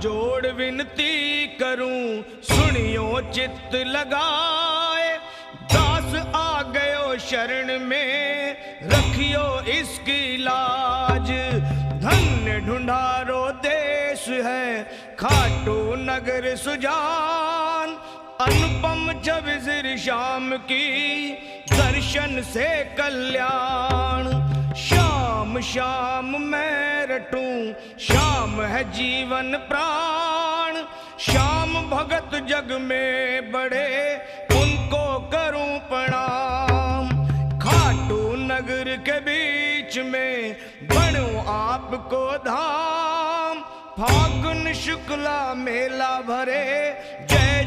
जोड़ विनती करूं, सुनियो चित्त लगाए। दास आ गयो शरण में, रखियो इसकी लाज। धन्य ढूंढारो देश है, खाटू नगर सुजान। अनुपम जब सिर श्याम की, दर्शन से कल्याण। श्याम श्याम मैं रटूं, श्याम है जीवन प्राण। श्याम भगत जग में बड़े, उनको करूं प्रणाम। खाटू नगर के बीच में, बनूं आपको धाम। फागुन शुक्ला मेला भरे, जय